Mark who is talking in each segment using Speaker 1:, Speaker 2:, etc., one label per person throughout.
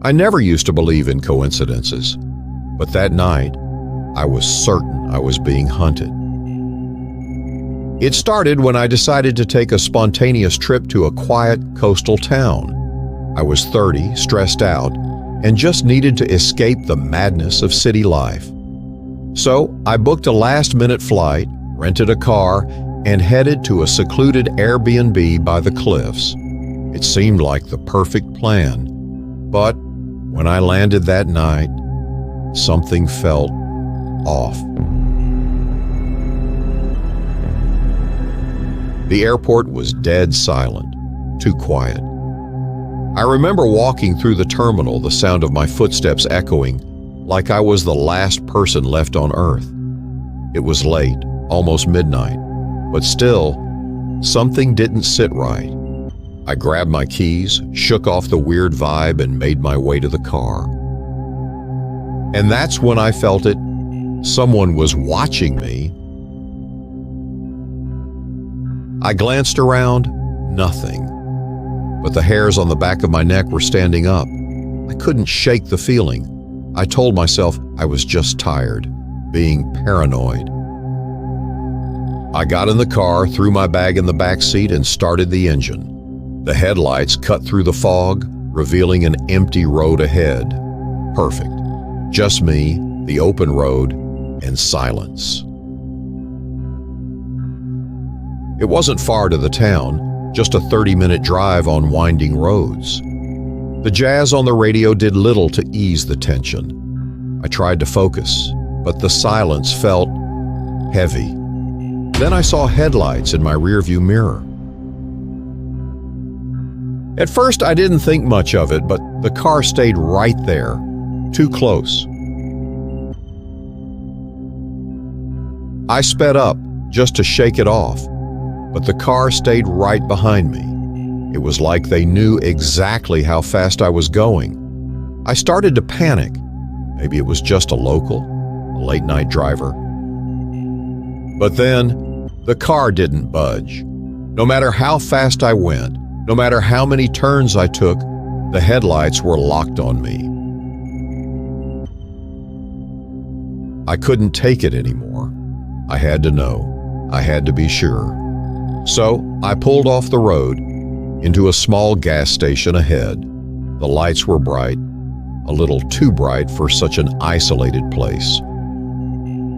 Speaker 1: I never used to believe in coincidences, but that night, I was certain I was being hunted. It started when I decided to take a spontaneous trip to a quiet coastal town. I was 30, stressed out, and just needed to escape the madness of city life. So I booked a last-minute flight, rented a car, and headed to a secluded Airbnb by the cliffs. It seemed like the perfect plan, but when I landed that night, something felt off. The airport was dead silent, too quiet. I remember walking through the terminal, the sound of my footsteps echoing, like I was the last person left on Earth. It was late, almost midnight, but still, something didn't sit right. I grabbed my keys, shook off the weird vibe, and made my way to the car. And that's when I felt it. Someone was watching me. I glanced around, nothing. But the hairs on the back of my neck were standing up. I couldn't shake the feeling. I told myself I was just tired, being paranoid. I got in the car, threw my bag in the back seat, and started the engine. The headlights cut through the fog, revealing an empty road ahead. Perfect. Just me, the open road, and silence. It wasn't far to the town, just a 30-minute drive on winding roads. The jazz on the radio did little to ease the tension. I tried to focus, but the silence felt heavy. Then I saw headlights in my rearview mirror. At first, I didn't think much of it, but the car stayed right there, too close. I sped up just to shake it off, but the car stayed right behind me. It was like they knew exactly how fast I was going. I started to panic. Maybe it was just a local, a late-night driver. But then, the car didn't budge. No matter how fast I went, no matter how many turns I took, the headlights were locked on me. I couldn't take it anymore. I had to know. I had to be sure. So I pulled off the road into a small gas station ahead. The lights were bright, a little too bright for such an isolated place.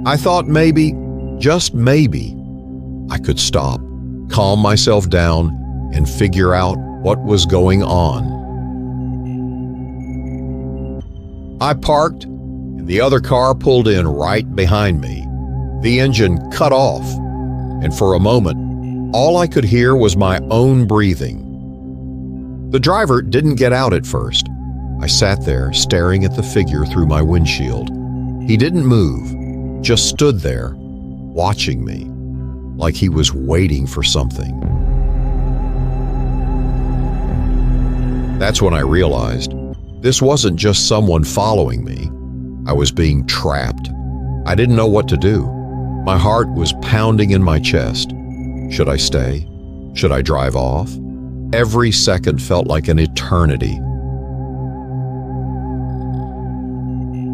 Speaker 1: I thought maybe, just maybe, I could stop, calm myself down, and figure out what was going on. I parked, and the other car pulled in right behind me. The engine cut off, and for a moment, all I could hear was my own breathing. The driver didn't get out at first. I sat there, staring at the figure through my windshield. He didn't move, just stood there, watching me, like he was waiting for something. That's when I realized this wasn't just someone following me. I was being trapped. I didn't know what to do. My heart was pounding in my chest. Should I stay? Should I drive off? Every second felt like an eternity.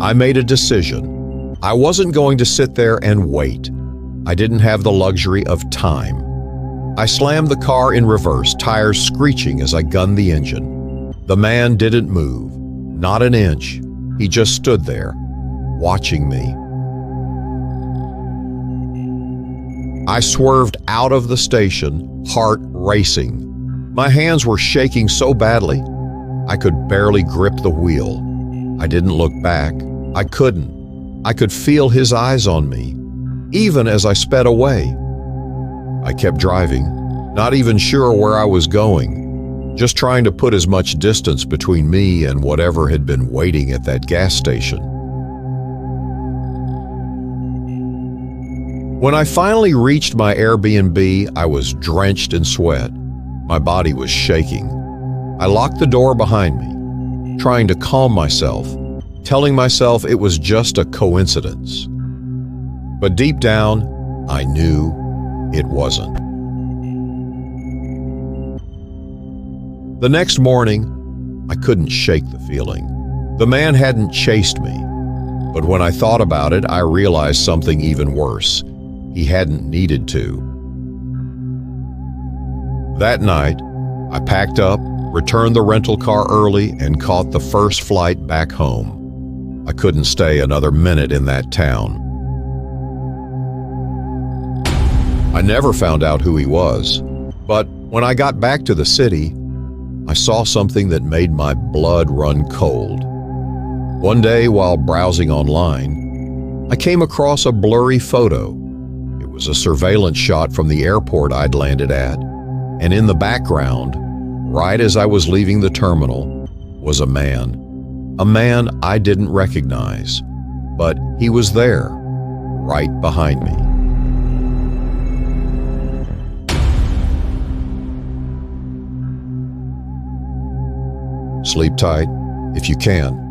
Speaker 1: I made a decision. I wasn't going to sit there and wait. I didn't have the luxury of time. I slammed the car in reverse, tires screeching as I gunned the engine. The man didn't move, not an inch. He just stood there, watching me. I swerved out of the station, heart racing. My hands were shaking so badly, I could barely grip the wheel. I didn't look back. I couldn't. I could feel his eyes on me, even as I sped away. I kept driving, not even sure where I was going, just trying to put as much distance between me and whatever had been waiting at that gas station. When I finally reached my Airbnb, I was drenched in sweat. My body was shaking. I locked the door behind me, trying to calm myself, telling myself it was just a coincidence. But deep down, I knew it wasn't. The next morning, I couldn't shake the feeling. The man hadn't chased me, but when I thought about it, I realized something even worse. He hadn't needed to. That night, I packed up, returned the rental car early, and caught the first flight back home. I couldn't stay another minute in that town. I never found out who he was, but when I got back to the city, I saw something that made my blood run cold. One day, while browsing online, I came across a blurry photo. It was a surveillance shot from the airport I'd landed at, and in the background, right as I was leaving the terminal, was a man. A man I didn't recognize, but he was there, right behind me. Sleep tight, if you can.